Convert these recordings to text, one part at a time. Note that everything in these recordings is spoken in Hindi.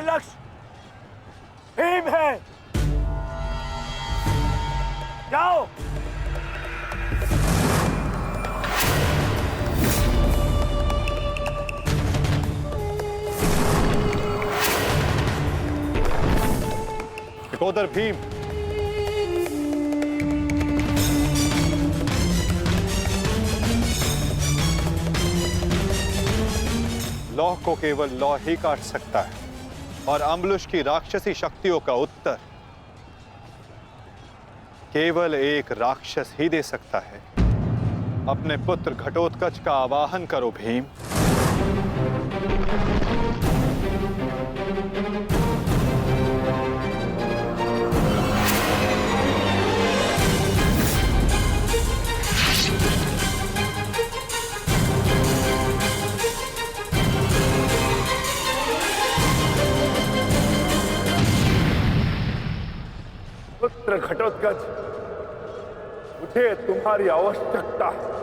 लक्ष्य भीम है। जाओ। टिकोदर भीम, लौह को केवल लौह ही काट सकता है और अम्बुलिश की राक्षसी शक्तियों का उत्तर केवल एक राक्षस ही दे सकता है। अपने पुत्र घटोत्कच का आवाहन करो भीम। पुत्र घटोत्कच, मुझे तुम्हारी आवश्यकता है।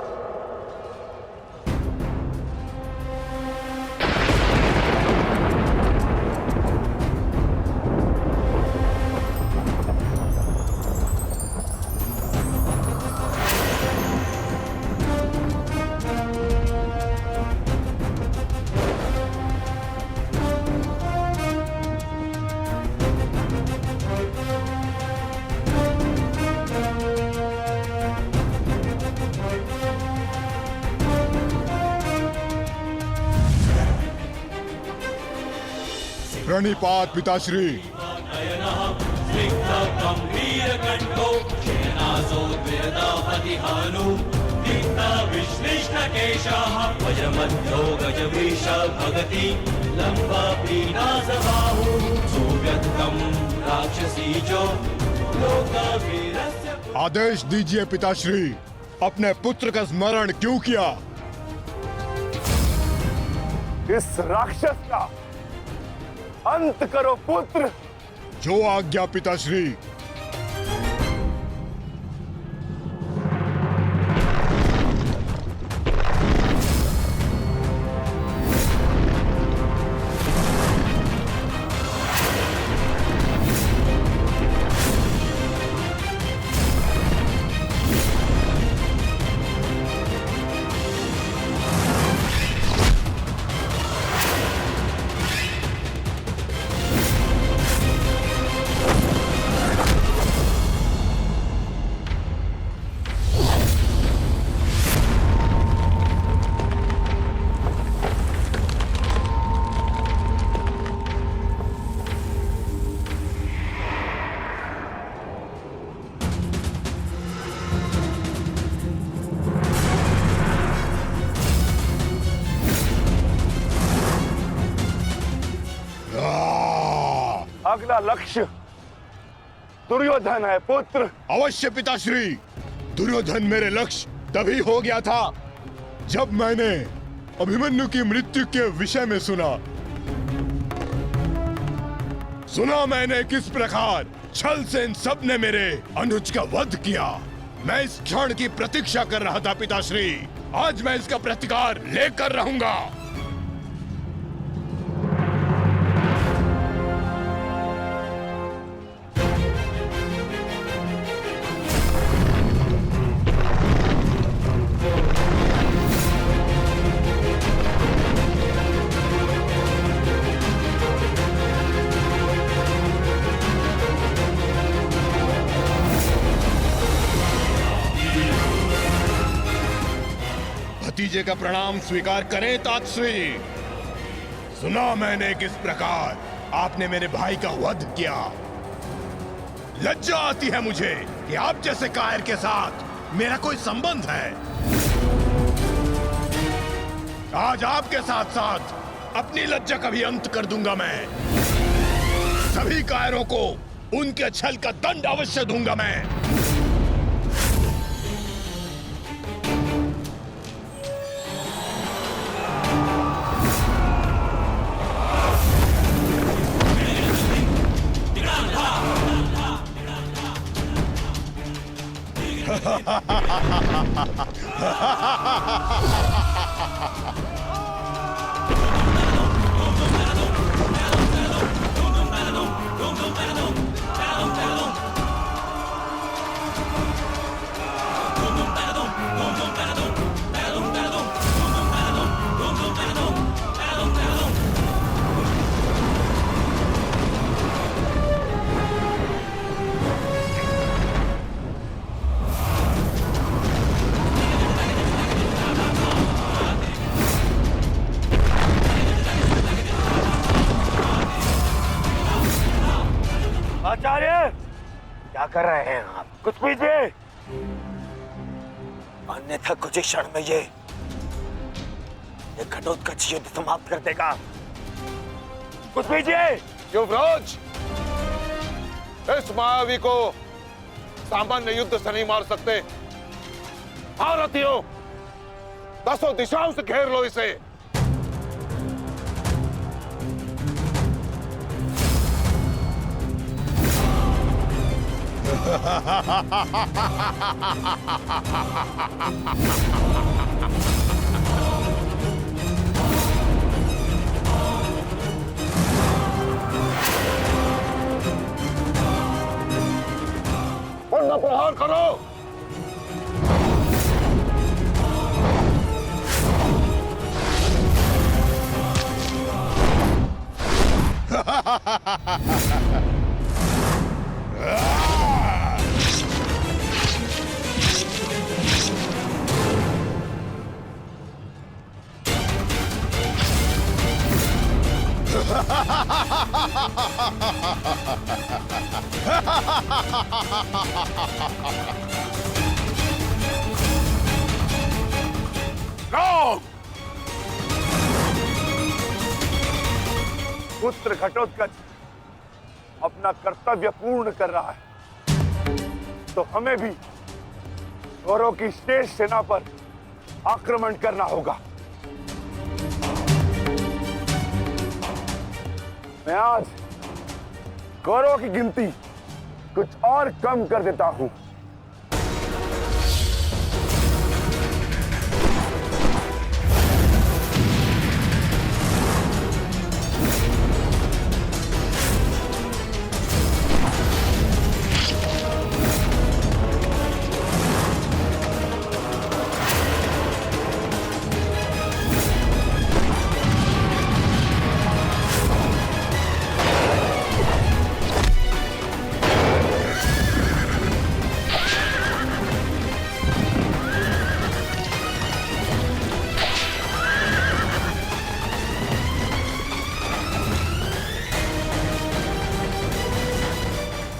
प्रणिपात पिताश्री। आदेश दीजिए पिताश्री, अपने पुत्र का स्मरण क्यों किया? इस राक्षस का अंत करो पुत्र। जो आज्ञा पिताश्री। अगला लक्ष्य दुर्योधन है पुत्र। अवश्य पिताश्री, दुर्योधन मेरे लक्ष्य तभी हो गया था जब मैंने अभिमन्यु की मृत्यु के विषय में सुना मैंने किस प्रकार छल से इन सब ने मेरे अनुज का वध किया। मैं इस क्षण की प्रतीक्षा कर रहा था पिताश्री। आज मैं इसका प्रतिकार लेकर रहूंगा। भतीजे का प्रणाम स्वीकार करें तातश्री। सुना मैंने किस प्रकार आपने मेरे भाई का वध किया। लज्जा आती है मुझे कि आप जैसे कायर के साथ मेरा कोई संबंध है। आज आपके साथ साथ अपनी लज्जा का भी अंत कर दूंगा मैं। सभी कायरों को उनके छल का दंड अवश्य दूंगा मैं। कर रहे हैं आप? कुछ कीजिए, अन्यथा कुछ ही क्षण में ये घटोत्कच युद्ध समाप्त कर देगा। कुछ कीजिए। युवराज, इस मायावी को सामान्य युद्ध से नहीं मार सकते। भारतीयों, 10 दिशाओं से घेर लो इसे। उनका प्रहार करो। राम, पुत्र घटोत्कच अपना कर्तव्य पूर्ण कर रहा है, तो हमें भी कौरवों की शेष सेना पर आक्रमण करना होगा। मैं आज कौरवों की गिनती कुछ और कम कर देता हूं।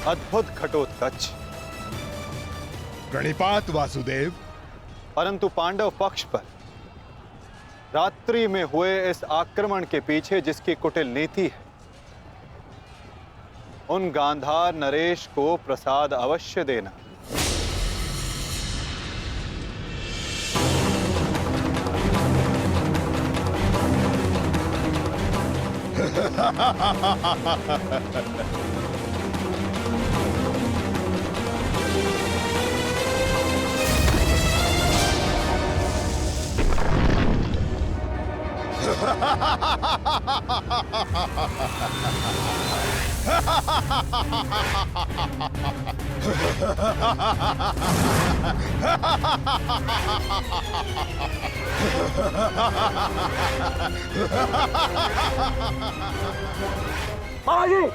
अद्भुत घटोत्कच, प्रणिपात वासुदेव। परंतु पांडव पक्ष पर रात्रि में हुए इस आक्रमण के पीछे जिसकी कुटिल नीति है, उन गांधार नरेश को प्रसाद अवश्य देना। महाराज,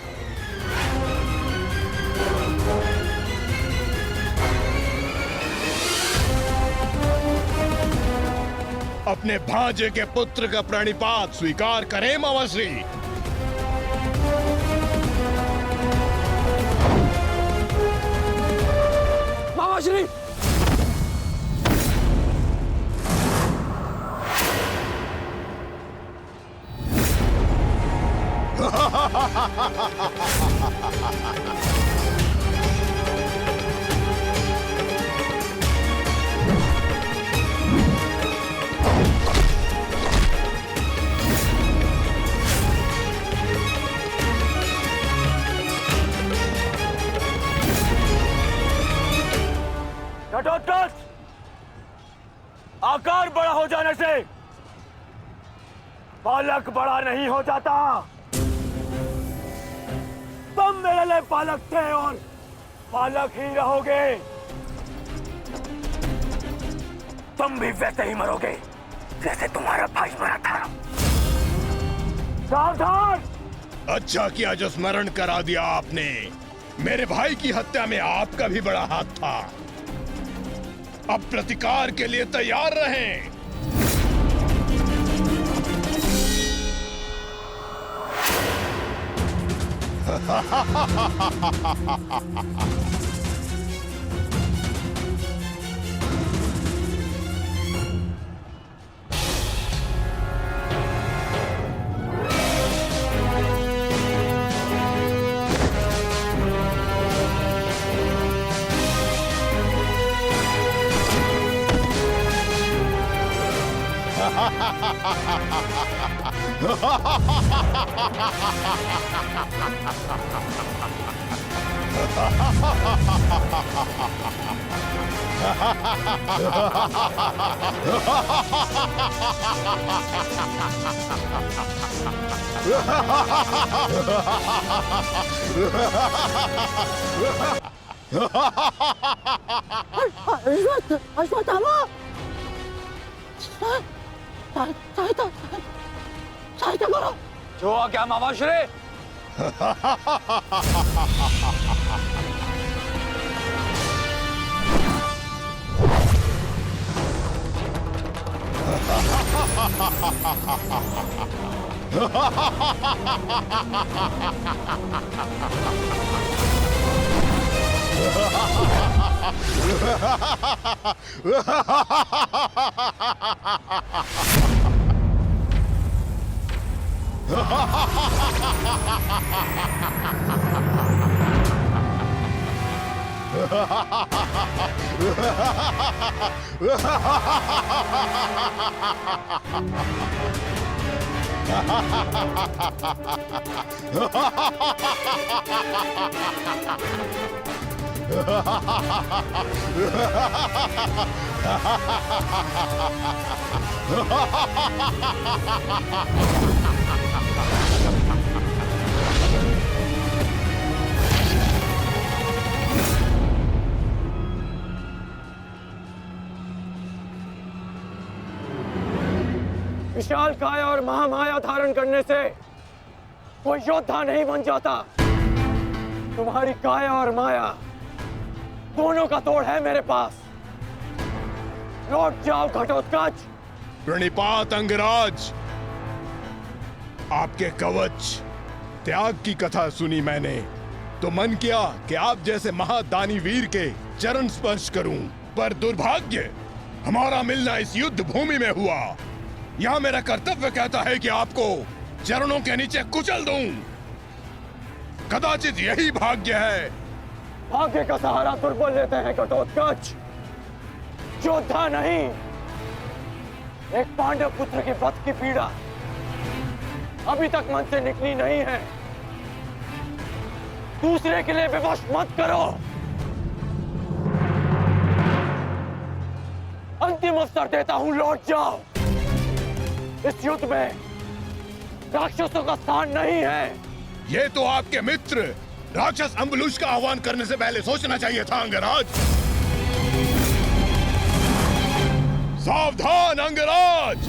अपने भांजे के पुत्र का प्रणिपात स्वीकार करें मामाश्री। मामाश्री, घटोत्कच, आकार बड़ा हो जाने से बालक बड़ा नहीं हो जाता। तुम मेरे लिए बालक थे और बालक ही रहोगे। तुम भी वैसे ही मरोगे जैसे तुम्हारा भाई मरा था। सावधान! अच्छा किया जो स्मरण करा दिया आपने। मेरे भाई की हत्या में आपका भी बड़ा हाथ था। अब प्रतिकार के लिए तैयार रहें। अश्वत्थामा सहायता करो। जो आज्ञा मामाश्री। विशाल काया और महामाया धारण करने से कोई योद्धा नहीं बन जाता। तुम्हारी काया और माया दोनों का तोड़ है मेरे पास। लौट जाओ घटोत्कच। प्रणिपात अंगराज, आपके कवच त्याग की कथा सुनी मैंने तो मन किया कि आप जैसे महादानी वीर के चरण स्पर्श करूं, पर दुर्भाग्य हमारा मिलना इस युद्ध भूमि में हुआ। यहाँ मेरा कर्तव्य कहता है कि आपको चरणों के नीचे कुचल दूं। कदाचित यही भाग्य है। भाग्य का सहारा दुर्बल लेते हैं घटोत्कच, योद्धा नहीं। एक पांडव पुत्र के वध की पीड़ा अभी तक मन से निकली नहीं है। दूसरे के लिए विवश मत करो। अंतिम अवसर देता हूं, लौट जाओ। इस युद्ध में राक्षसों का स्थान नहीं है। ये तो आपके मित्र राक्षस अम्बुलुष का आह्वान करने से पहले सोचना चाहिए था अंगराज। सावधान अंगराज।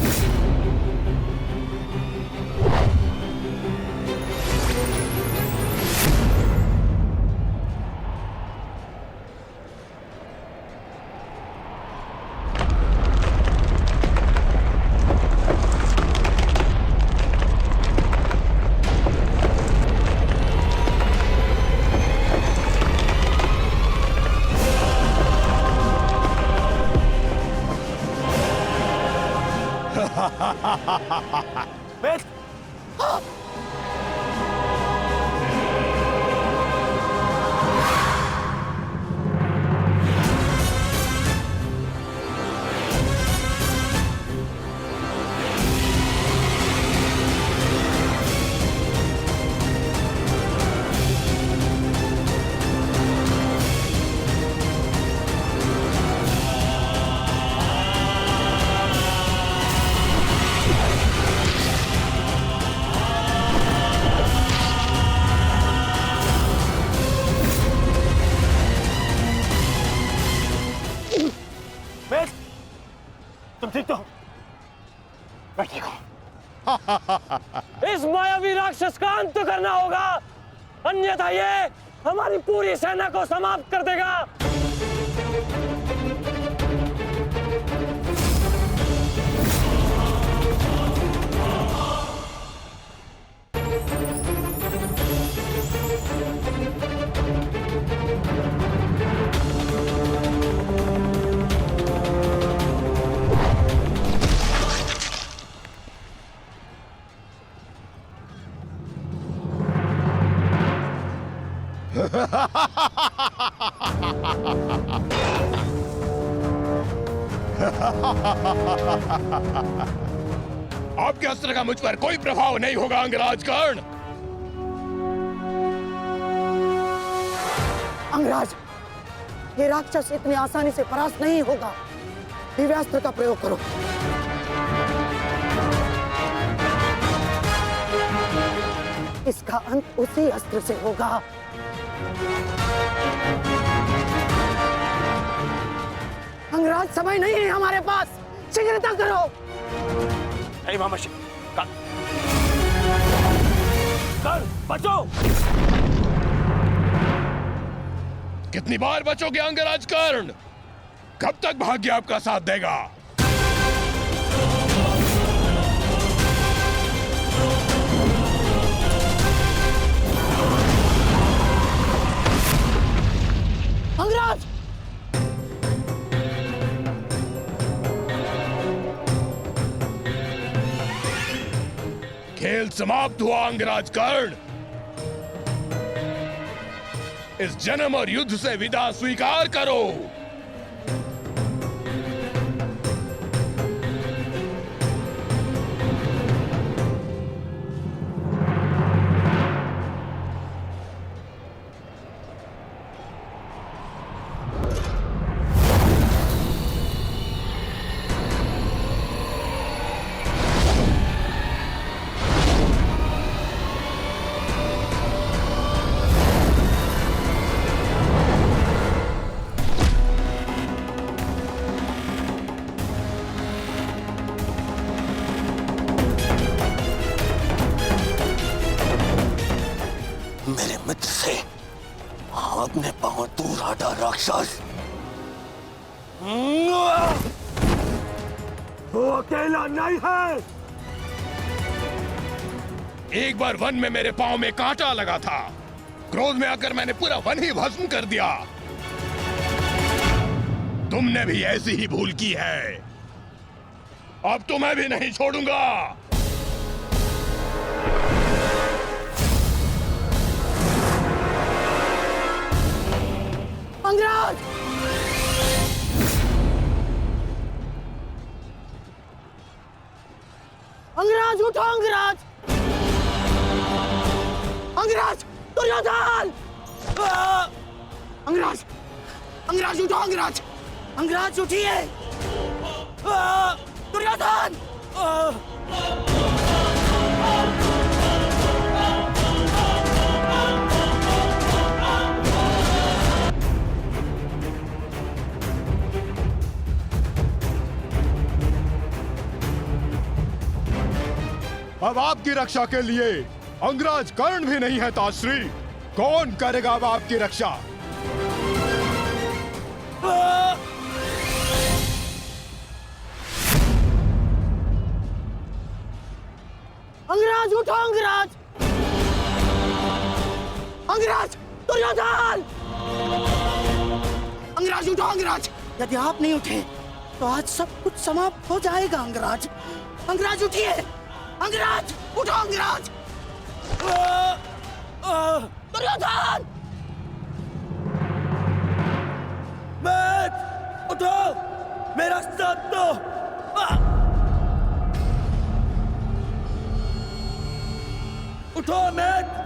बेस तुम ठीक तो? मैं ठीक हूं। इस मायावी राक्षस का अंत करना होगा, अन्यथा ये हमारी पूरी सेना को समाप्त कर देगा। आपके अस्त्र का मुझ पर कोई प्रभाव नहीं होगा अंगराज कर्ण। अंगराज, ये राक्षस इतनी आसानी से परास्त नहीं होगा। दिव्यास्त्र का प्रयोग करो। इसका अंत उसी अस्त्र से होगा। अंगराज, समय नहीं है हमारे पास, शीघ्रता करो। नहीं मामाशी, कर्ण बचो। कितनी बार बचोगे अंगराज कर्ण? कब तक भाग्य आपका साथ देगा? अंगराज, खेल समाप्त हुआ अंगराज कर्ण। इस जन्म और युद्ध से विदा स्वीकार करो। मेरे मित्र से अपने पांव दूर हटा राक्षस। वो अकेला नहीं है। एक बार वन में मेरे पांव में कांटा लगा था। क्रोध में आकर मैंने पूरा वन ही भस्म कर दिया। तुमने भी ऐसी ही भूल की है। अब तो मैं भी नहीं छोड़ूंगा। अंगराज, अंगराज उठो। अंगराज, अंगराज, दुर्योधन। अंगराज, अंगराज उठो। अंगराज, अंगराज उठिए। दुर्योधन। अब आपकी रक्षा के लिए अंगराज कर्ण भी नहीं है ताश्री। कौन करेगा अब आपकी रक्षा? अंगराज उठो। अंगराज, अंगराज, दुर्योधन। अंगराज उठो। अंगराज, यदि आप नहीं उठे तो आज सब कुछ समाप्त हो जाएगा। अंगराज, अंगराज उठिए। अंगराज उठो। अंगराज। दुर्योधन, उठो, मेरा साथ दो। उठो मैट।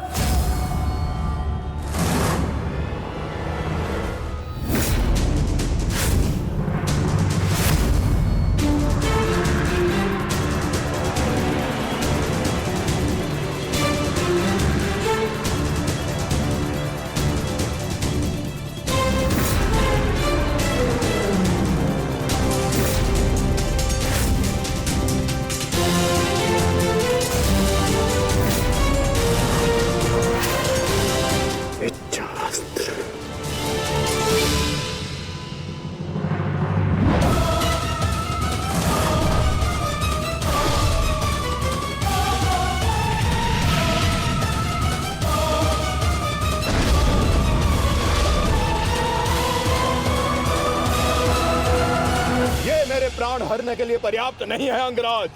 प्राण हरने के लिए पर्याप्त नहीं है अंगराज।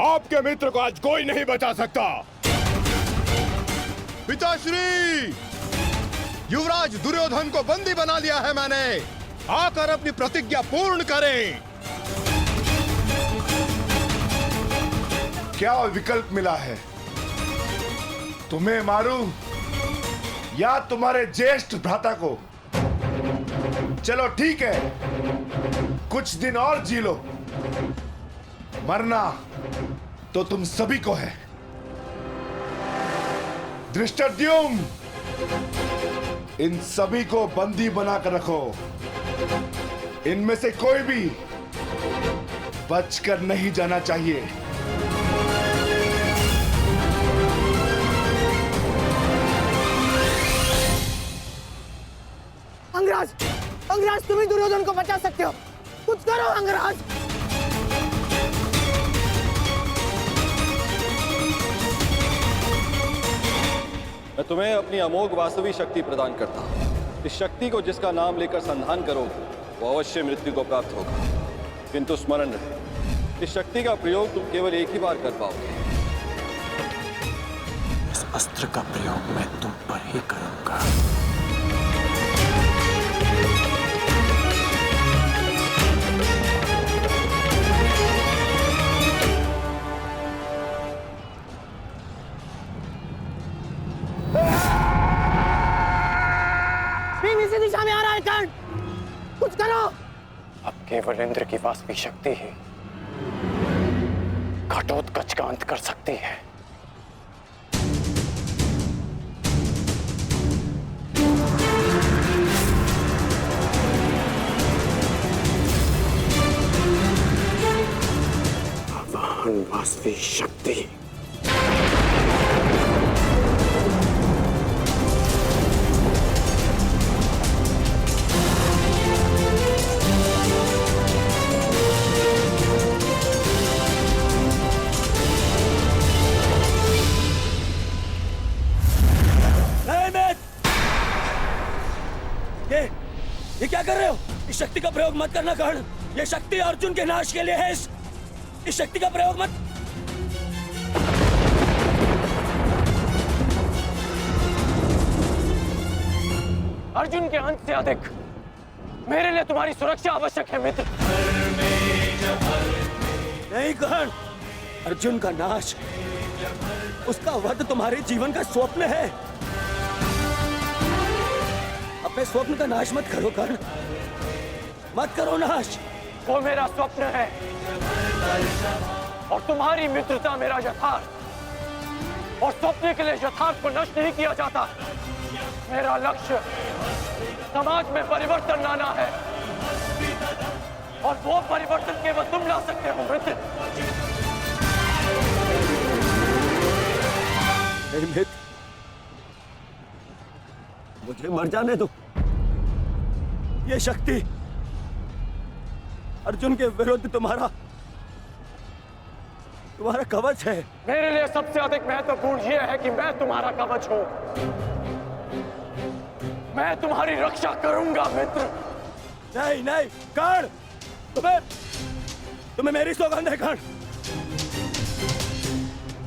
आपके मित्र को आज कोई नहीं बचा सकता। पिताश्री, युवराज दुर्योधन को बंदी बना लिया है मैंने। आकर अपनी प्रतिज्ञा पूर्ण करें। क्या विकल्प मिला है? तुम्हें मारूं या तुम्हारे ज्येष्ठ भ्राता को? चलो ठीक है, कुछ दिन और जी लो। मरना तो तुम सभी को है। धृष्टद्युम्न, इन सभी को बंदी बनाकर रखो। इनमें से कोई भी बचकर नहीं जाना चाहिए। अंगराज, अंगराज तुम ही दुर्योधन को बचा सकते हो। कुछ करो अंगराज। मैं तुम्हें अपनी अमोघ वास्तविक शक्ति प्रदान करता हूँ। इस शक्ति को जिसका नाम लेकर संधान करोगे वो अवश्य मृत्यु को प्राप्त होगा। किंतु स्मरण रहे, इस शक्ति का प्रयोग तुम केवल एक ही बार कर पाओगे। इस अस्त्र का प्रयोग मैं तुम पर ही करूंगा। इसी दिशा में आ रहा है कर्ण। कुछ करो। अब केवल इंद्र की वास्तविक शक्ति ही घटोत्कच का अंत कर सकती है। आवाहन वास्तविक शक्ति। ये क्या कर रहे हो? इस शक्ति का प्रयोग मत करना कर्ण। ये शक्ति अर्जुन के नाश के लिए है। इस शक्ति का प्रयोग मत। अर्जुन के अंत से अधिक मेरे लिए तुम्हारी सुरक्षा आवश्यक है मित्र। नहीं कर्ण, अर्जुन का नाश, उसका वध तुम्हारे जीवन का स्वप्न है। अपने स्वप्न का नाश मत करो कर्ण, मत करो नाश। वो मेरा स्वप्न है और तुम्हारी मित्रता मेरा यथार्थ। और स्वप्न के लिए यथार्थ को नष्ट नहीं किया जाता। मेरा लक्ष्य समाज में परिवर्तन लाना है और वो परिवर्तन केवल तुम ला सकते हो मित्र। मित्र, मुझे मर जाने दो। ये शक्ति अर्जुन के विरुद्ध तुम्हारा कवच है। मेरे लिए सबसे अधिक महत्वपूर्ण यह है कि मैं तुम्हारा कवच हूं। मैं तुम्हारी रक्षा करूंगा मित्र। नहीं नहीं कर्ण, तुम्हें मेरी सौगंध है कर्ण।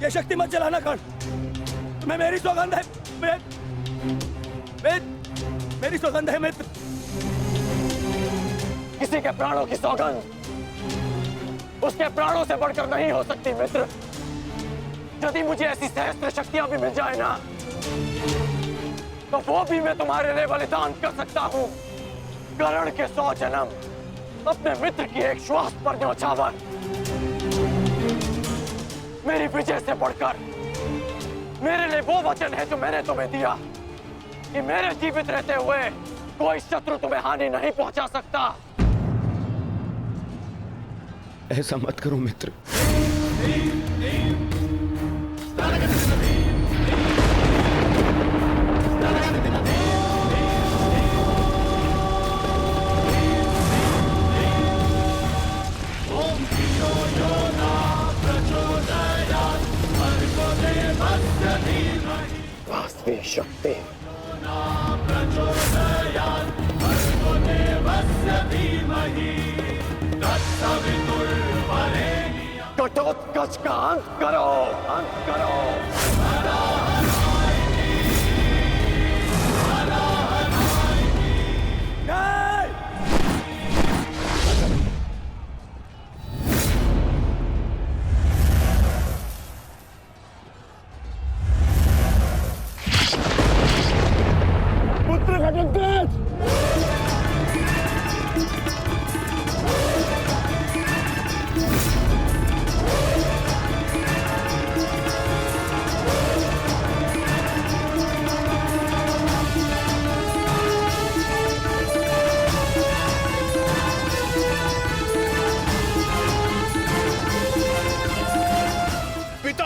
ये शक्ति मत चलाना कर्ण, तुम्हें मेरी सौगंध है। मेरी सौगंध है मित्र। किसी के प्राणों की सौगंध उसके प्राणों से बढ़कर नहीं हो सकती मित्र। यदि मुझे ऐसी सहस्त्र शक्तियां भी मिल जाए ना, तो वो भी मैं तुम्हारे लिए बलिदान कर सकता हूं। कर्ण के 100 जन्म, अपने मित्र की एक श्वास पर न्यौछावर। मेरी विजय से बढ़कर मेरे लिए वो वचन है जो मैंने तुम्हें दिया कि मेरे जीवित रहते हुए कोई शत्रु तुम्हें हानि नहीं पहुंचा सकता। ऐसा मत करो मित्र। वास्तविक शक्ति घटोत्कच का अंत करो, अंत करो। नहीं!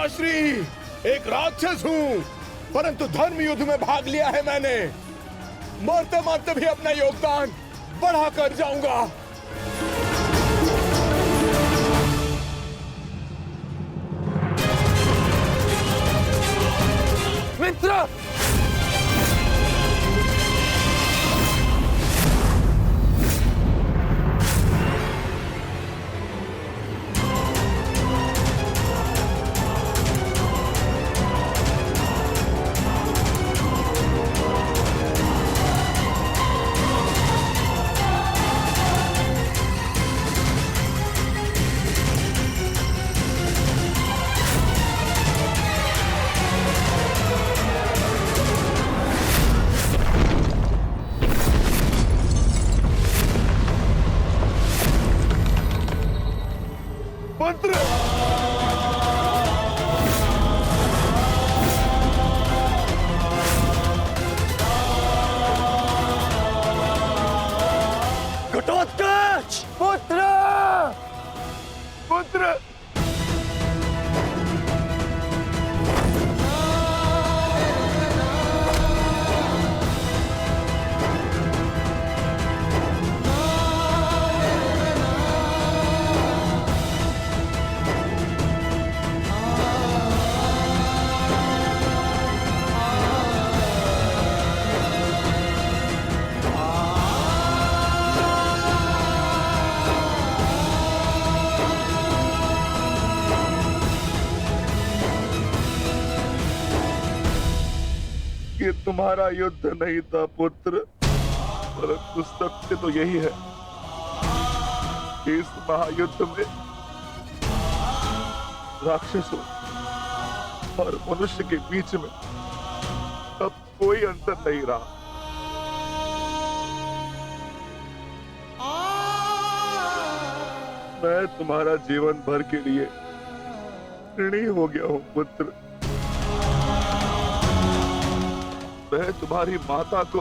पिताश्री, एक राक्षस हूँ, परंतु धर्म युद्ध में भाग लिया है मैंने। मरते मरते भी अपना योगदान बढ़ाकर जाऊंगा। मित्र, मंत्र घटोत्कच! पुत्र! मंत्र ये तुम्हारा युद्ध नहीं था पुत्र, परंतु सत्य तो यही है कि इस महायुद्ध में राक्षसों और मनुष्य के बीच में अब कोई अंतर नहीं रहा। मैं तुम्हारा जीवन भर के लिए ऋणी हो गया हूं पुत्र। मैं तुम्हारी माता को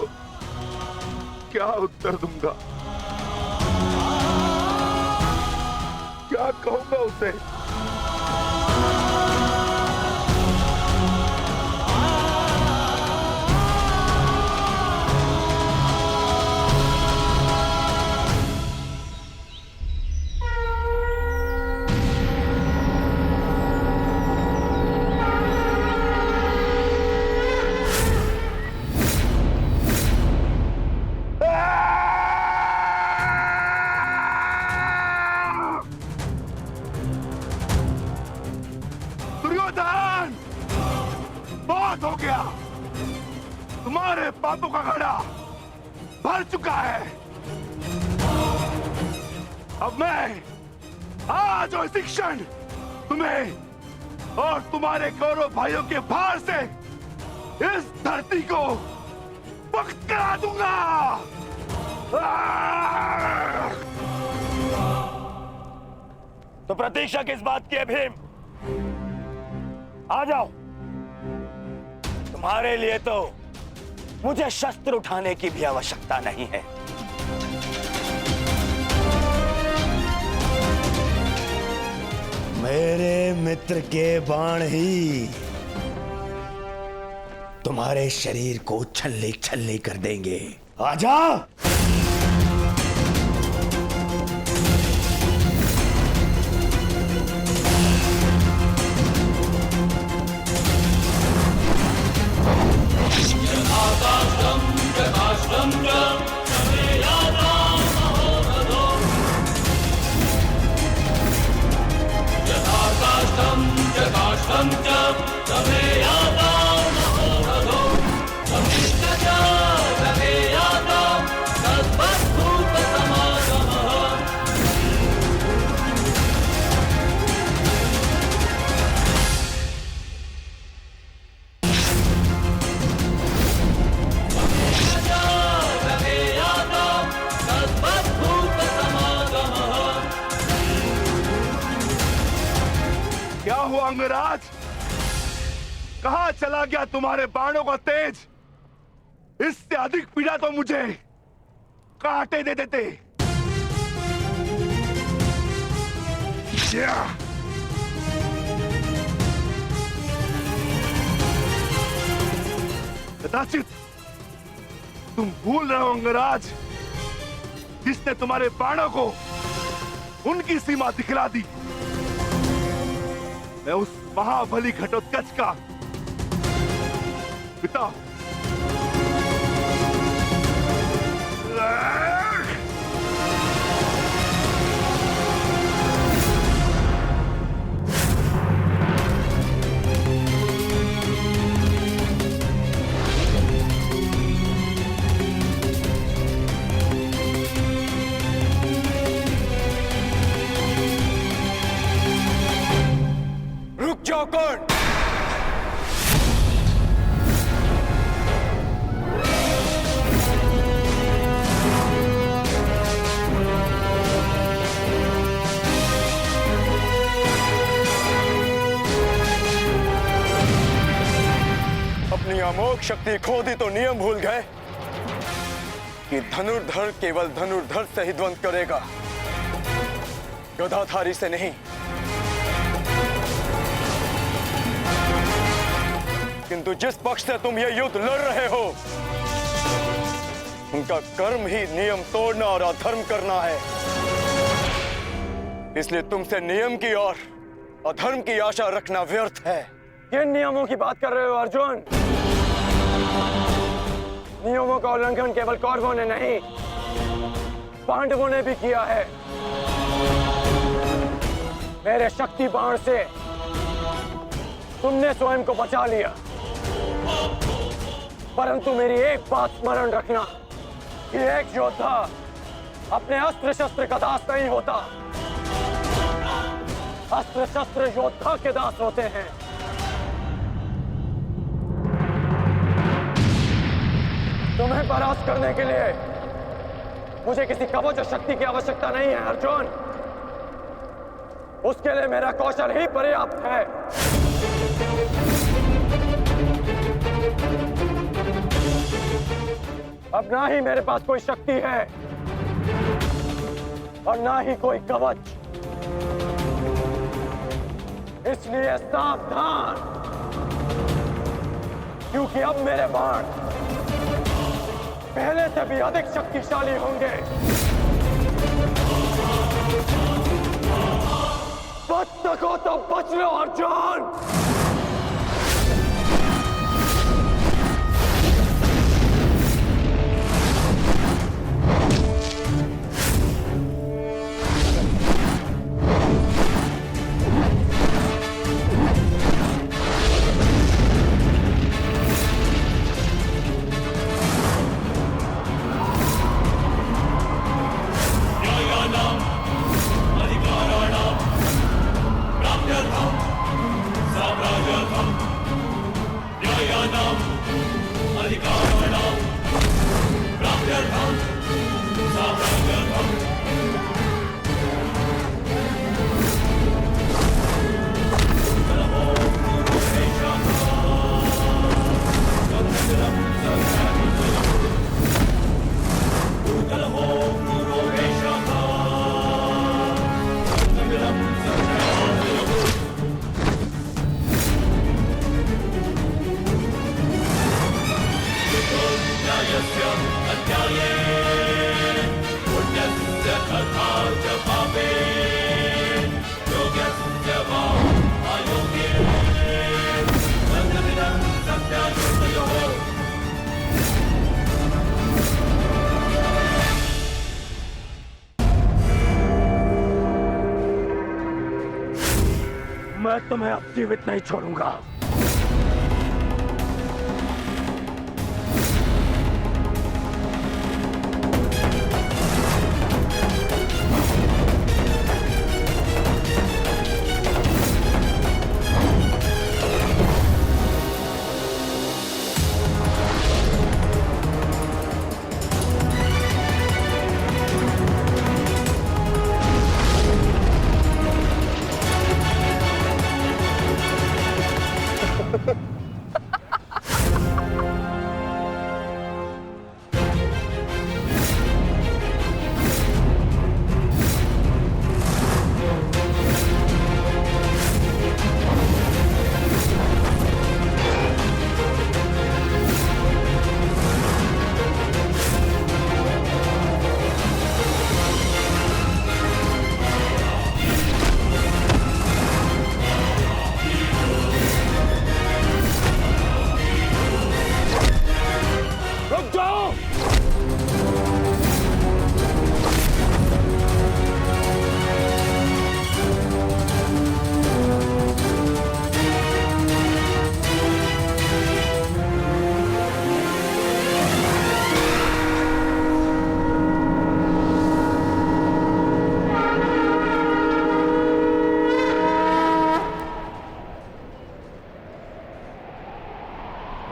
क्या उत्तर दूंगा, क्या कहूंगा उसे? दुर्योधन, बहुत हो गया। तुम्हारे पापों का घड़ा भर चुका है। अब मैं आज और इसी क्षण तुम्हें और तुम्हारे कौरव भाइयों के भार से इस धरती को मुक्त करा दूंगा। तो प्रतीक्षा किस बात की है भीम? आ जाओ। तुम्हारे लिए तो मुझे शस्त्र उठाने की भी आवश्यकता नहीं है। मेरे मित्र के बाण ही तुम्हारे शरीर को छल्ले छल्ले कर देंगे। आजा। क्या हुआ अंगराज? कहां चला गया तुम्हारे बाणों का तेज? इससे अधिक पीड़ा तो मुझे कांटे दे देते। कदाचित तुम भूल रहे हो अंगराज, जिसने तुम्हारे बाणों को उनकी सीमा दिखला दी। मैं उस महाबली घटोत्कच का पिता। रुक जाओ कौन? अपनी अमोघ शक्ति खो दी तो नियम भूल गए कि धनुर्धर केवल धनुर्धर से ही द्वंद करेगा, गदाधारी से नहीं। किंतु जिस पक्ष से तुम ये युद्ध लड़ रहे हो, उनका कर्म ही नियम तोड़ना और अधर्म करना है। इसलिए तुमसे नियम की और अधर्म की आशा रखना व्यर्थ है। किन नियमों की बात कर रहे हो अर्जुन? नियमों का उल्लंघन केवल कौरवों ने नहीं, पांडवों ने भी किया है। मेरे शक्ति बाण से तुमने स्वयं को बचा लिया, परंतु मेरी एक बात स्मरण रखना कि एक योद्धा अपने अस्त्र शस्त्र का दास नहीं होता। अस्त्र शस्त्र योद्धा के दास होते हैं। तुम्हें परास्त करने के लिए मुझे किसी कवच और शक्ति की आवश्यकता नहीं है अर्जुन। उसके लिए मेरा कौशल ही पर्याप्त है। अब ना ही मेरे पास कोई शक्ति है और ना ही कोई कवच, इसलिए सावधान, क्योंकि अब मेरे बाण पहले से भी अधिक शक्तिशाली होंगे। बच सको तो बच लो अर्जुन। मैं तुम्हें अब जीवित नहीं छोड़ूंगा।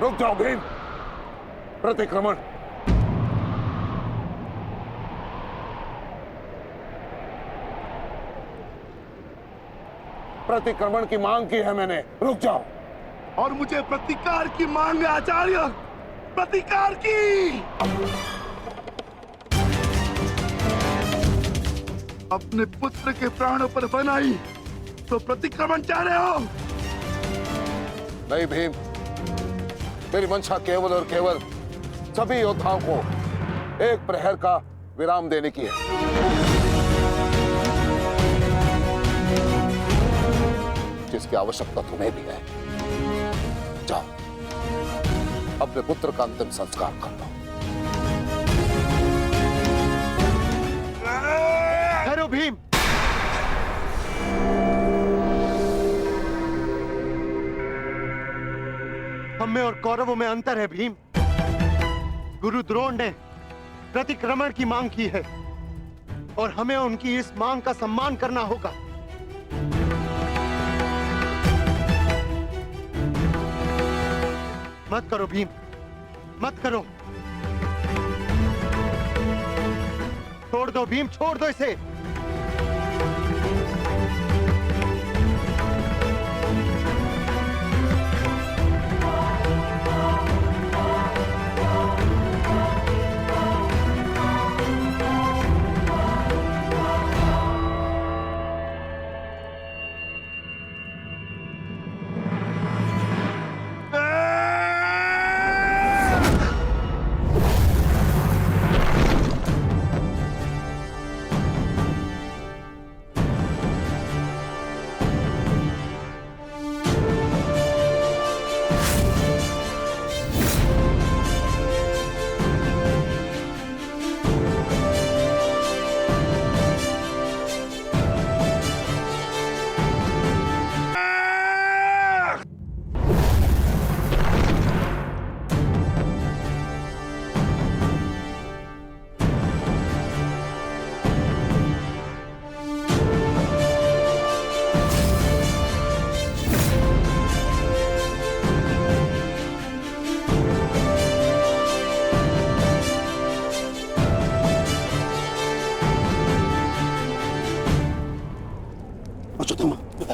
रुक जाओ भीम। प्रतिक्रमण। प्रतिक्रमण की मांग की है मैंने, रुक जाओ। और मुझे प्रतिकार की मांग है आचार्य, प्रतिकार की। अपने पुत्र के प्राणों पर बनाई तो प्रतिक्रमण चाह रहे हो? नहीं भीम, मेरी मंशा केवल और केवल सभी योद्धाओं को एक प्रहर का विराम देने की है। जिसकी आवश्यकता तुम्हें भी है। जाओ, अपने पुत्र का अंतिम संस्कार कर लो। ठहरो भीम। हम में और कौरवों में अंतर है भीम। गुरु द्रोण ने प्रतिक्रमण की मांग की है और हमें उनकी इस मांग का सम्मान करना होगा। मत करो भीम, मत करो। छोड़ दो भीम, छोड़ दो इसे।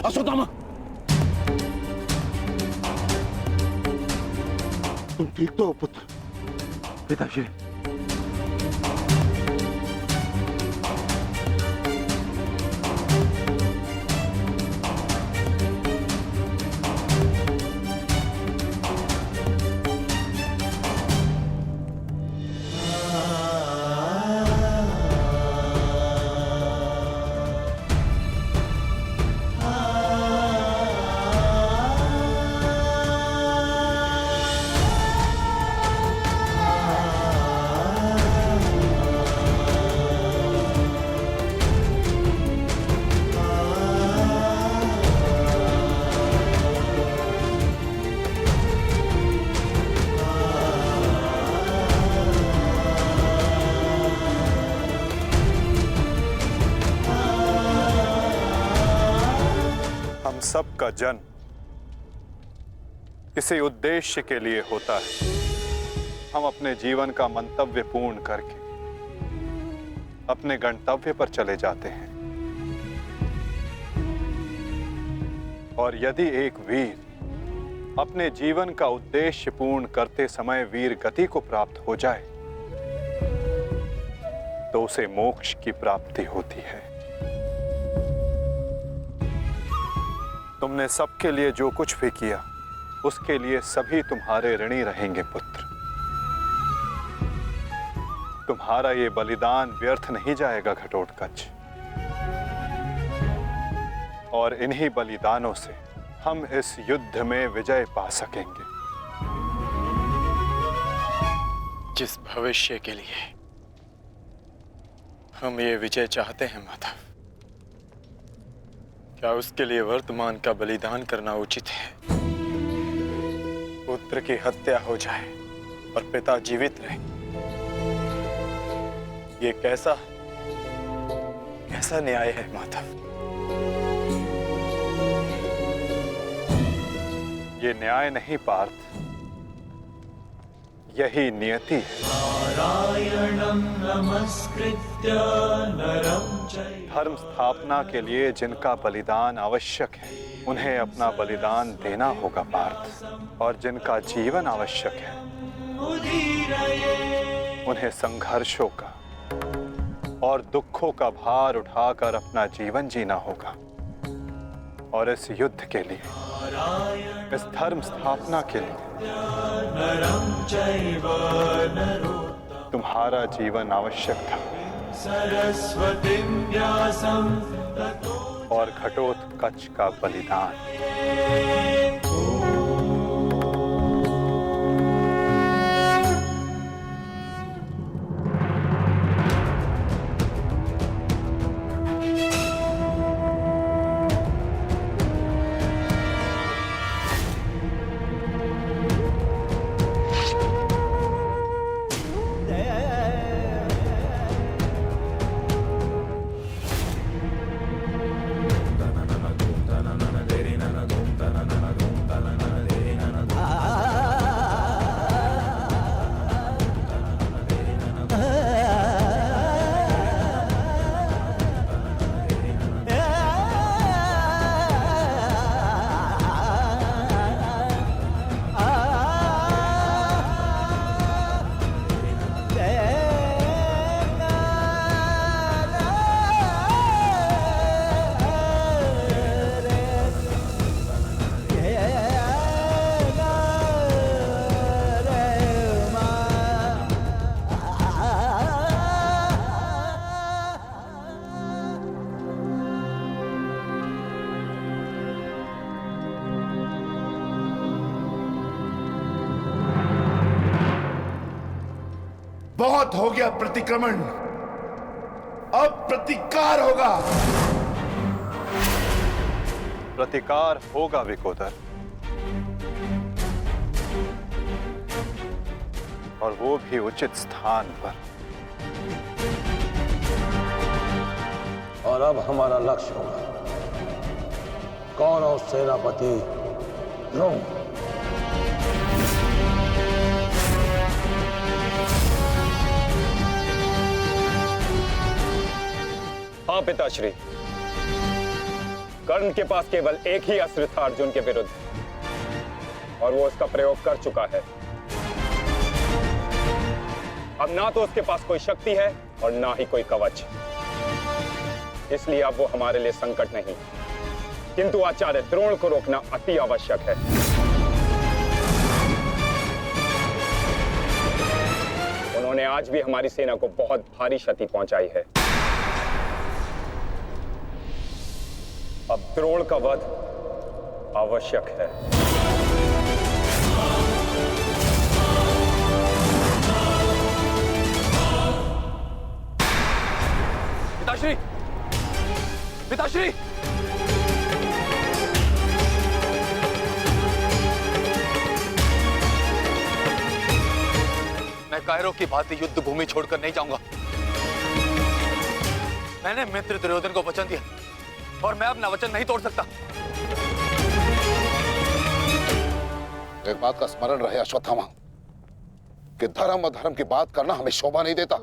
अश्वत्थामा, तुम ठीक तो हो पुत्र? पिताश्री, सबका जन्म किसी उद्देश्य के लिए होता है। हम अपने जीवन का मंतव्य पूर्ण करके अपने गंतव्य पर चले जाते हैं। और यदि एक वीर अपने जीवन का उद्देश्य पूर्ण करते समय वीर गति को प्राप्त हो जाए तो उसे मोक्ष की प्राप्ति होती है। तुमने सबके लिए जो कुछ भी किया उसके लिए सभी तुम्हारे ऋणी रहेंगे पुत्र। तुम्हारा ये बलिदान व्यर्थ नहीं जाएगा घटोत्कच। और इन्हीं बलिदानों से हम इस युद्ध में विजय पा सकेंगे। जिस भविष्य के लिए हम ये विजय चाहते हैं माधव, क्या उसके लिए वर्तमान का बलिदान करना उचित है? पुत्र की हत्या हो जाए और पिता जीवित रहे, ये कैसा न्याय है माधव? ये न्याय नहीं पार्थ, यही नियति है। धर्म स्थापना के लिए जिनका बलिदान आवश्यक है उन्हें अपना बलिदान देना होगा पार्थ, और जिनका जीवन आवश्यक है उन्हें संघर्षों का और दुखों का भार उठाकर अपना जीवन जीना होगा। और इस युद्ध के लिए, इस धर्म स्थापना के लिए तुम्हारा जीवन आवश्यक था, और घटोत्कच का बलिदान। बहुत हो गया प्रतिक्रमण, अब प्रतिकार होगा। प्रतिकार होगा विकोदर, और वो भी उचित स्थान पर। और अब हमारा लक्ष्य होगा कौरव सेनापति द्रोण। हाँ पिताश्री, कर्ण के पास केवल एक ही अस्त्र था अर्जुन के विरुद्ध, और वो उसका प्रयोग कर चुका है। अब ना तो उसके पास कोई शक्ति है और ना ही कोई कवच, इसलिए अब वो हमारे लिए संकट नहीं, किंतु आचार्य द्रोण को रोकना अति आवश्यक है। उन्होंने आज भी हमारी सेना को बहुत भारी क्षति पहुंचाई है। अब द्रोण का वध आवश्यक है। पिताश्री, पिताश्री, मैं कायरों की भांति युद्ध भूमि छोड़कर नहीं जाऊंगा। मैंने मित्र दुर्योधन को वचन दिया और मैं अपना वचन नहीं तोड़ सकता। एक बात का स्मरण रहे अश्वत्थामा, कि धर्म और धर्म की बात करना हमें शोभा नहीं देता।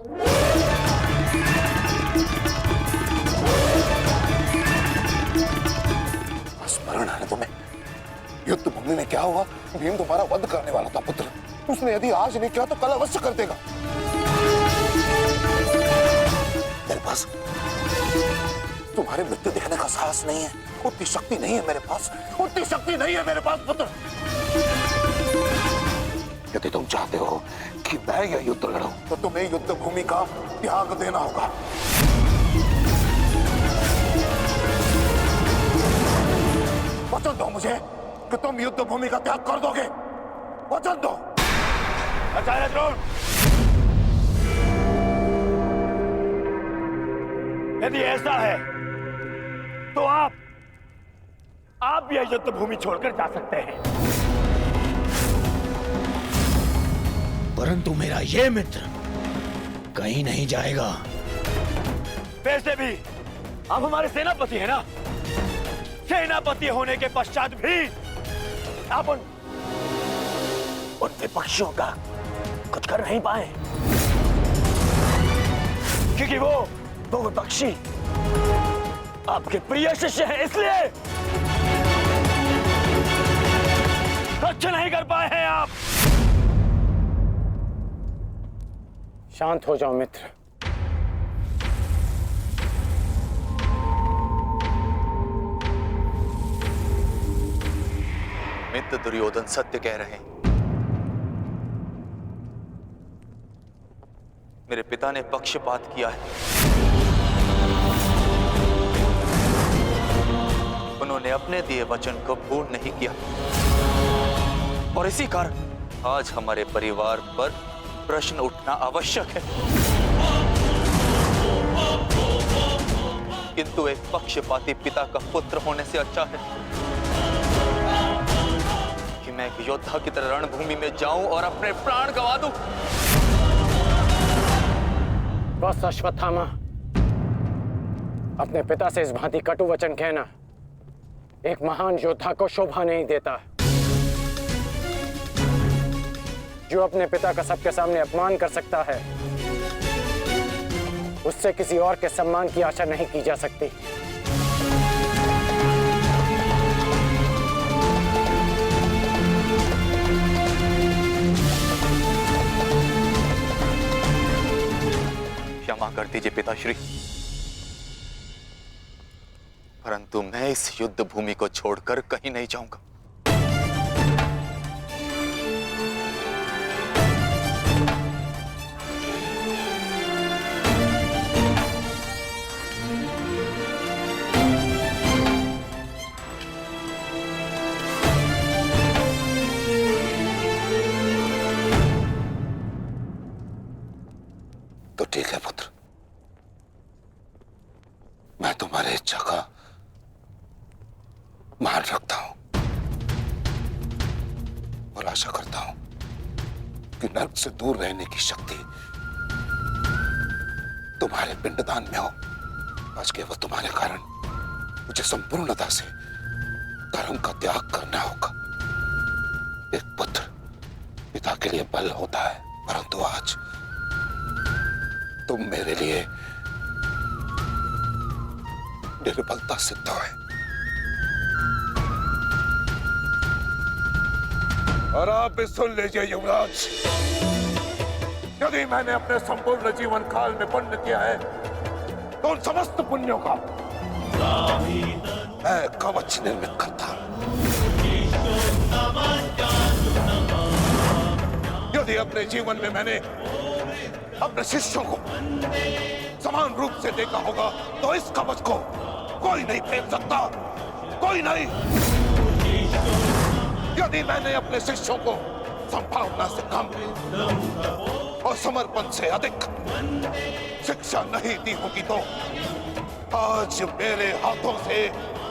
स्मरण है तुम्हें युद्ध भूमि में क्या हुआ? भीम तुम्हारा वध करने वाला था पुत्र। उसने यदि आज नहीं किया तो कल अवश्य कर देगा। मेरे पास तुम्हारे मृत्यु देखने का साहस नहीं है, उतनी शक्ति नहीं है मेरे पास, उतनी शक्ति नहीं है मेरे पास पुत्र। यदि तुम चाहते हो कि मैं यह युद्ध लड़ूं, तो तुम्हें युद्ध भूमि का त्याग देना होगा। वचन दो मुझे कि तुम युद्ध भूमि का त्याग कर दोगे। वचन दो। आचार्य द्रोण, यदि ऐसा है तो आप यह युद्ध भूमि छोड़कर जा सकते हैं। परंतु मेरा ये मित्र कहीं नहीं जाएगा। वैसे भी आप हमारे सेनापति हैं ना? सेनापति होने के पश्चात भी आप उन विपक्षियों का कुछ कर नहीं पाए क्योंकि वो विपक्षी आपके प्रिय शिष्य हैं, इसलिए कुछ नहीं कर पाए हैं आप। शांत हो जाओ मित्र। मित्र दुर्योधन सत्य कह रहे हैं। मेरे पिता ने पक्षपात किया है। उन्होंने अपने दिए वचन को पूर्ण नहीं किया और इसी कारण आज हमारे परिवार पर प्रश्न उठना आवश्यक है। किंतु एक पक्षपाती पिता का पुत्र होने से अच्छा है कि मैं एक योद्धा की तरह रणभूमि में जाऊं और अपने प्राण गंवा दूं। बस अश्वत्थामा, अपने पिता से इस भांति कटु वचन कहना एक महान योद्धा को शोभा नहीं देता। जो अपने पिता का सबके सामने अपमान कर सकता है, उससे किसी और के सम्मान की आशा नहीं की जा सकती। क्षमा कर दीजिए पिताश्री, परंतु मैं इस युद्ध भूमि को छोड़कर कहीं नहीं जाऊंगा। तो ठीक है पुत्र, मैं तुम्हारी इच्छा का मान रखता हूं और आशा करता हूं कि नर्क से दूर रहने की शक्ति तुम्हारे पिंडदान में हो। आज केवल तुम्हारे कारण मुझे संपूर्णता से धर्म का त्याग करना होगा। एक पुत्र पिता के लिए बल होता है, परंतु आज तुम मेरे लिए निर्बलता सिद्ध है। और आप भी सुन लीजिए युवराज, यदि मैंने अपने संपूर्ण जीवन काल में पुण्य किया है तो उन समस्त पुण्यों का मैं कवच निर्मित करता। यदि अपने जीवन में मैंने अपने शिष्यों को समान रूप से देखा होगा तो इस कवच को कोई नहीं फेंक सकता, कोई नहीं। यदि मैंने अपने शिष्यों को संभावना से कम और समर्पण से अधिक शिक्षा नहीं दी होगी तो आज मेरे हाथों से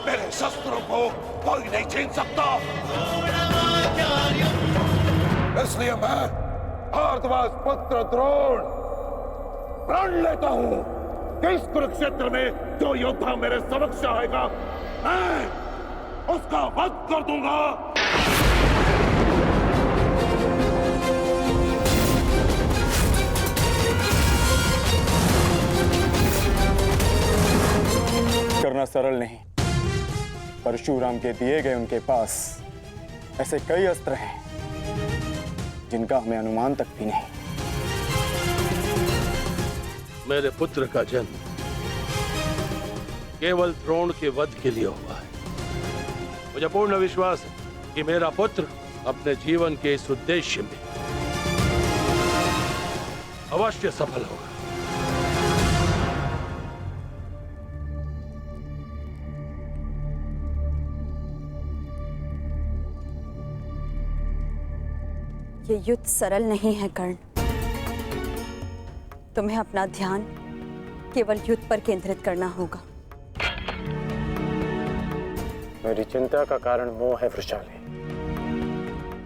मेरे शस्त्रों को कोई नहीं छीन सकता। इसलिए मैं भारद्वाज पुत्र द्रोण प्रण लेता हूं कि इस कुरुक्षेत्र में जो योद्धा मेरे समक्ष आएगा मैं उसका वध कर दूंगा। करना सरल नहीं। परशुराम के दिए गए उनके पास ऐसे कई अस्त्र हैं जिनका हमें अनुमान तक भी नहीं। मेरे पुत्र का जन्म केवल द्रोण के वध के लिए हुआ है। मुझे पूर्ण विश्वास है कि मेरा पुत्र अपने जीवन के इस उद्देश्य में अवश्य सफल होगा। ये युद्ध सरल नहीं है कर्ण। तुम्हें अपना ध्यान केवल युद्ध पर केंद्रित करना होगा। मेरी चिंता का कारण मोह है वृषाली।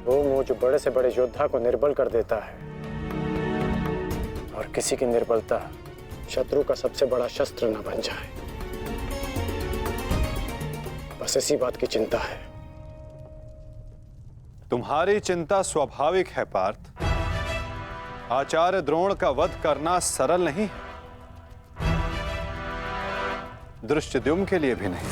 वो मोह जो बड़े से बड़े योद्धा को निर्बल कर देता है और किसी की निर्बलता शत्रु का सबसे बड़ा शस्त्र न बन जाए। बस इसी बात की चिंता है। तुम्हारी चिंता स्वाभाविक है पार्थ, आचार्य द्रोण का वध करना सरल नहीं, धृष्टद्युम्न के लिए भी नहीं।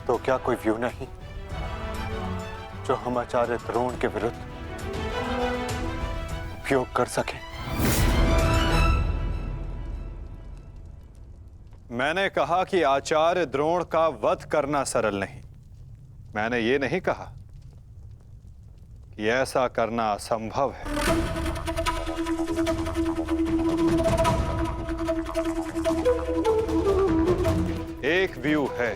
तो क्या कोई व्यू नहीं जो हम आचार्य द्रोण के विरुद्ध उपयोग कर सके? मैंने कहा कि आचार्य द्रोण का वध करना सरल नहीं। मैंने ये नहीं कहा कि ऐसा करना असंभव है। एक व्यू है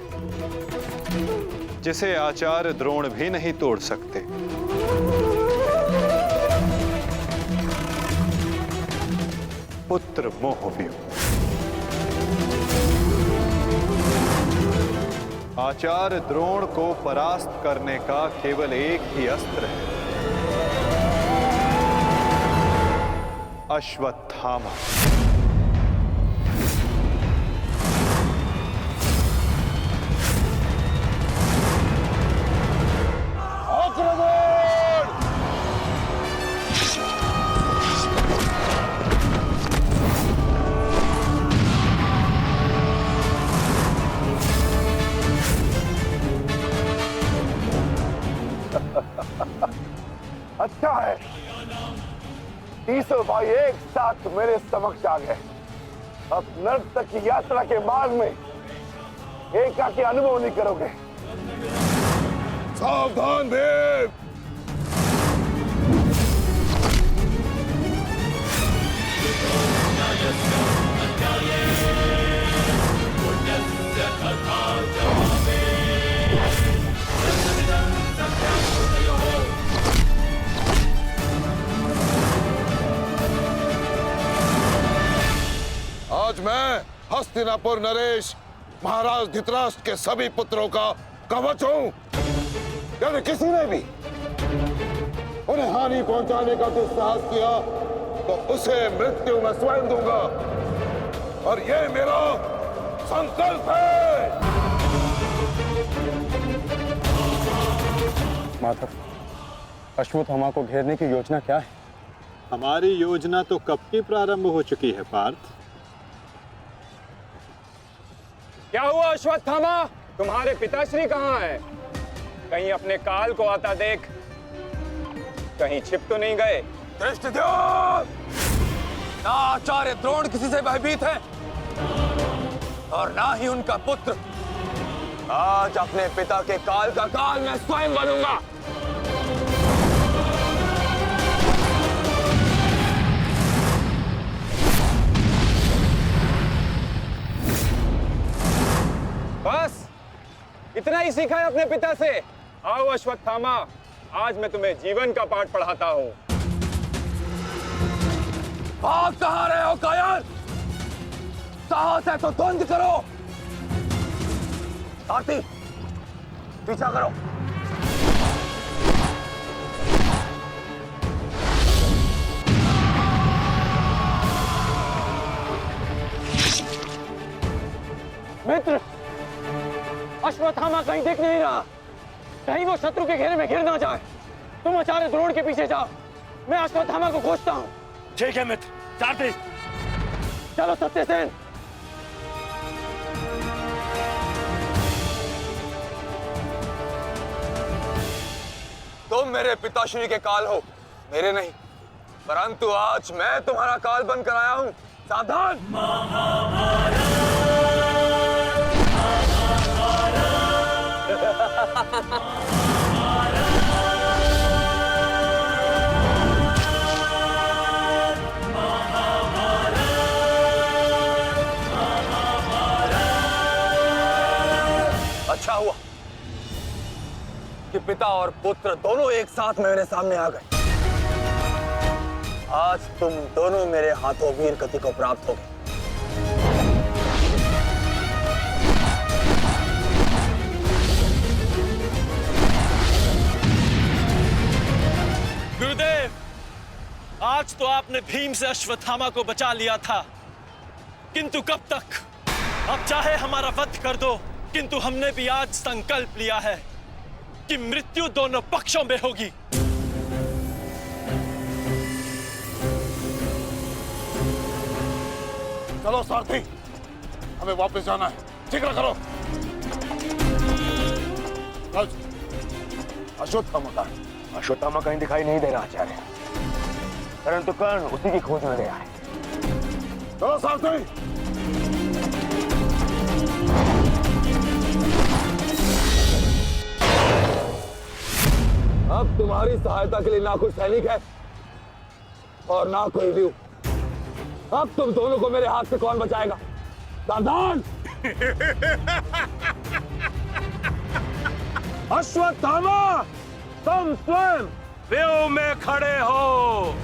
जिसे आचार्य द्रोण भी नहीं तोड़ सकते। पुत्र मोह व्यू। आचार्य द्रोण को परास्त करने का केवल एक ही अस्त्र है, अश्वत्थामा। अच्छा है, तीसों भाई एक साथ मेरे समक्ष आ गए। अब नर्क तक की यात्रा के मार्ग में एकाकी अनुभव नहीं करोगे। सावधान भीम! आज मैं हस्तिनापुर नरेश महाराज धृतराष्ट्र के सभी पुत्रों का कवच हूं। यदि किसी ने भी उन्हें हानि पहुंचाने का दुस्साहस किया तो उसे मृत्यु में स्वयं दूंगा, और ये मेरा संकल्प है। माधव, अश्वत्थामा को घेरने की योजना क्या है? हमारी योजना तो कब की प्रारंभ हो चुकी है पार्थ। क्या हुआ अश्वत्थामा? तुम्हारे पिताश्री कहाँ हैं? कहीं अपने काल को आता देख कहीं छिप तो नहीं गए? धृष्टद्युम्न! ना आचार्य द्रोण किसी से भयभीत है और ना ही उनका पुत्र। आज अपने पिता के काल का काल मैं स्वयं बनूंगा। बस इतना ही सीखा है अपने पिता से? आओ अश्वत्थामा, आज मैं तुम्हें जीवन का पाठ पढ़ाता हूं। भाग कहां रहे हो कायर? साहस है तो द्वंद करो। सारथी, पीछा करो। मित्र, अश्वत्थामा कहीं दिख नहीं रहा। कहीं वो शत्रु के घेरे में घिर ना जाए। तुम आचार्य द्रोण के पीछे जाओ, मैं अश्वत्थामा को खोजता हूँ। ठीक है मित्र। सारथी, चलो सत्यसेन। तुम मेरे पिताश्री के काल हो, मेरे नहीं। परंतु आज मैं तुम्हारा काल बनकर आया हूं। सावधान! अच्छा हुआ कि पिता और पुत्र दोनों एक साथ मेरे सामने आ गए। आज तुम दोनों मेरे हाथों वीर गति को प्राप्त हो गए। गुरुदेव, आज तो आपने भीम से अश्वत्थामा को बचा लिया था, किंतु कब तक? अब चाहे हमारा वध कर दो, किंतु हमने भी आज संकल्प लिया है कि मृत्यु दोनों पक्षों में होगी। चलो सारथी, हमें वापस जाना है। जिक्र करो। अश्वत्थामा का अश्वत्थामा कहीं दिखाई नहीं दे रहा आचार्य, परंतु कर्ण उसी की खोज में गया है। चलो सारथी। अब तुम्हारी सहायता के लिए ना कोई सैनिक है और ना कोई व्यू। अब तुम दोनों को मेरे हाथ से कौन बचाएगा? सावधान! अश्वत्थामा, तुम स्वयं व्यू में खड़े हो।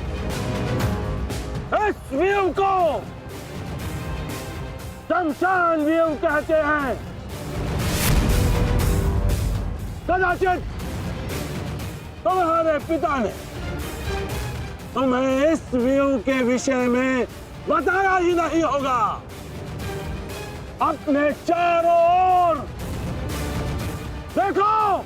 इस व्यू को शमशान व्यू कहते हैं। कदाचित तुम्हारे पिता ने तुम्हें इस व्यू के विषय में बताया ही नहीं होगा। अपने चारों ओर देखो।